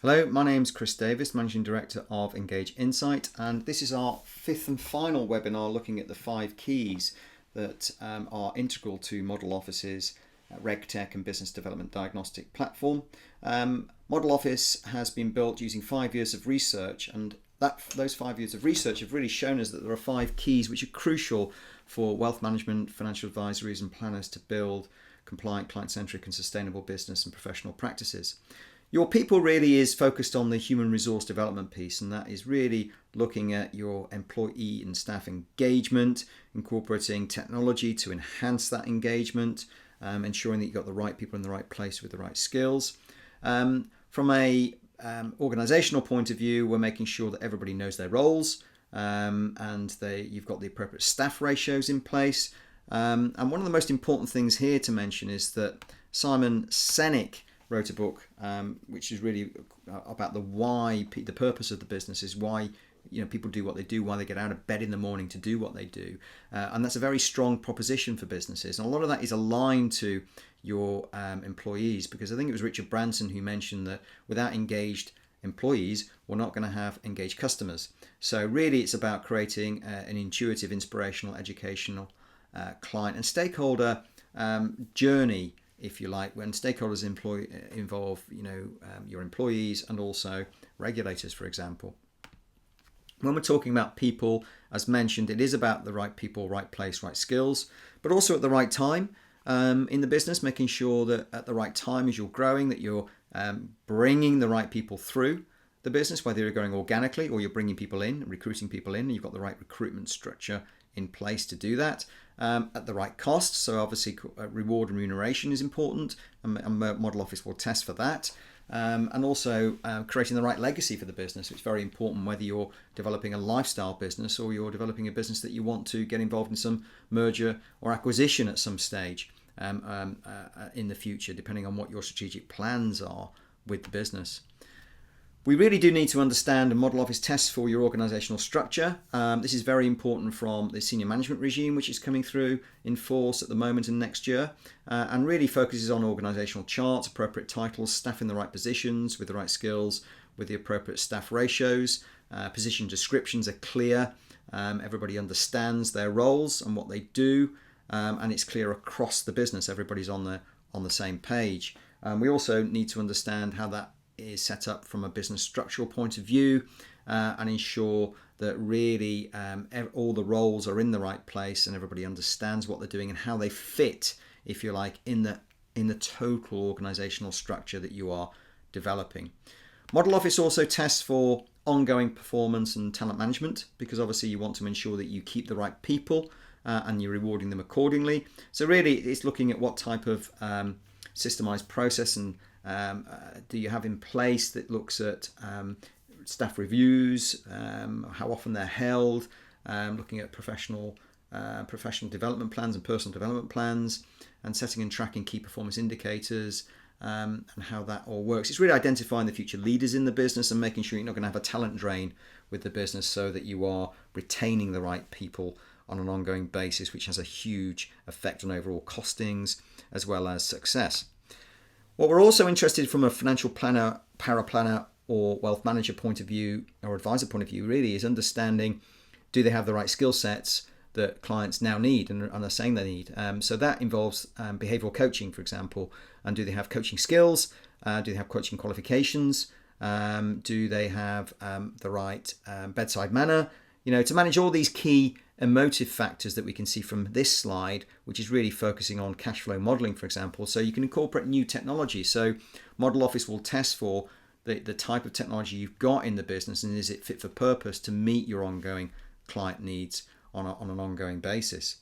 Hello, my name's Chris Davis, Managing Director of Engage Insight, and this is our fifth and final webinar looking at the 5 keys that are integral to Model Office's RegTech and Business Development Diagnostic platform. Model Office has been built using 5 years of research, and those 5 years of research have really shown us that there are 5 keys which are crucial for wealth management, financial advisories and planners to build compliant, client-centric and sustainable business and professional practices. Your people really is focused on the human resource development piece, and that is really looking at your employee and staff engagement, incorporating technology to enhance that engagement, ensuring that you've got the right people in the right place with the right skills. From a organizational point of view, we're making sure that everybody knows their roles and you've got the appropriate staff ratios in place. And one of the most important things here to mention is that Simon Sinek wrote a book which is really about the why, the purpose of the business is why people do what they do, why they get out of bed in the morning to do what they do, and that's a very strong proposition for businesses, and a lot of that is aligned to your employees, because I think it was Richard Branson who mentioned that without engaged employees we're not going to have engaged customers. So really it's about creating an intuitive, inspirational, educational client and stakeholder journey, if you like, when stakeholders involve your employees and also regulators, for example. When we're talking about people, as mentioned, it is about the right people, right place, right skills, but also at the right time in the business, making sure that at the right time as you're growing, that you're bringing the right people through the business, whether you're going organically or you're bringing people in, recruiting people in, and you've got the right recruitment structure in place to do that at the right cost. So obviously reward and remuneration is important, and Model Office will test for that. And also creating the right legacy for the business. It's very important whether you're developing a lifestyle business or you're developing a business that you want to get involved in some merger or acquisition at some stage in the future, depending on what your strategic plans are with the business. We really do need to understand and Model Office tests for your organisational structure. This is very important from the senior management regime, which is coming through in force at the moment and next year, and really focuses on organisational charts, appropriate titles, staff in the right positions with the right skills, with the appropriate staff ratios. Position descriptions are clear. Everybody understands their roles and what they do, and it's clear across the business. Everybody's on the same page. We also need to understand how that is set up from a business structural point of view, and ensure that really all the roles are in the right place and everybody understands what they're doing and how they fit, if you like, in the total organizational structure that you are developing. Model Office also tests for ongoing performance and talent management, because obviously you want to ensure that you keep the right people and you're rewarding them accordingly. So really it's looking at what type of systemized process and do you have in place that looks at staff reviews, how often they're held, looking at professional development plans and personal development plans, and setting and tracking key performance indicators, and how that all works. It's really identifying the future leaders in the business and making sure you're not going to have a talent drain with the business, so that you are retaining the right people on an ongoing basis, which has a huge effect on overall costings as well as success. What we're also interested from a financial planner, paraplanner or wealth manager point of view, or advisor point of view, really is understanding, do they have the right skill sets that clients now need and are saying they need. So that involves behavioural coaching, for example, and do they have coaching skills? Do they have coaching qualifications? Do they have the right bedside manner? To manage all these key emotive factors that we can see from this slide, which is really focusing on cash flow modeling, for example. So you can incorporate new technology. So Model Office will test for the type of technology you've got in the business, and is it fit for purpose to meet your ongoing client needs on an ongoing basis.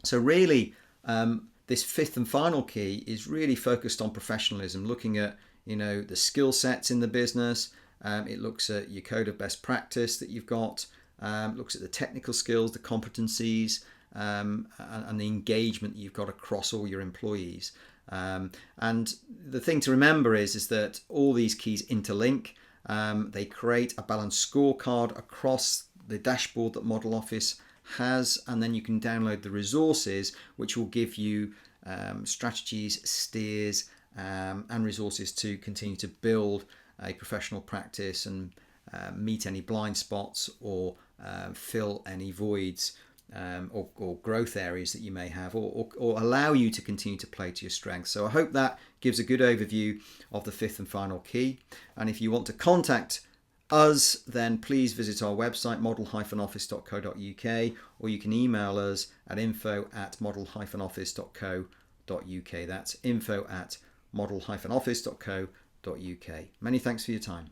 So really, this fifth and final key is really focused on professionalism, looking at the skill sets in the business. It looks at your code of best practice that you've got. Looks at the technical skills, the competencies, and the engagement that you've got across all your employees. And the thing to remember is that all these keys interlink. They create a balanced scorecard across the dashboard that Model Office has, and then you can download the resources which will give you strategies, steers, and resources to continue to build a professional practice and meet any blind spots or fill any voids or growth areas that you may have, or allow you to continue to play to your strengths. So I hope that gives a good overview of the fifth and final key. And if you want to contact us, then please visit our website model-office.co.uk, or you can email us at info@model-office.co.uk. That's info@model-office.co.uk. Many thanks for your time.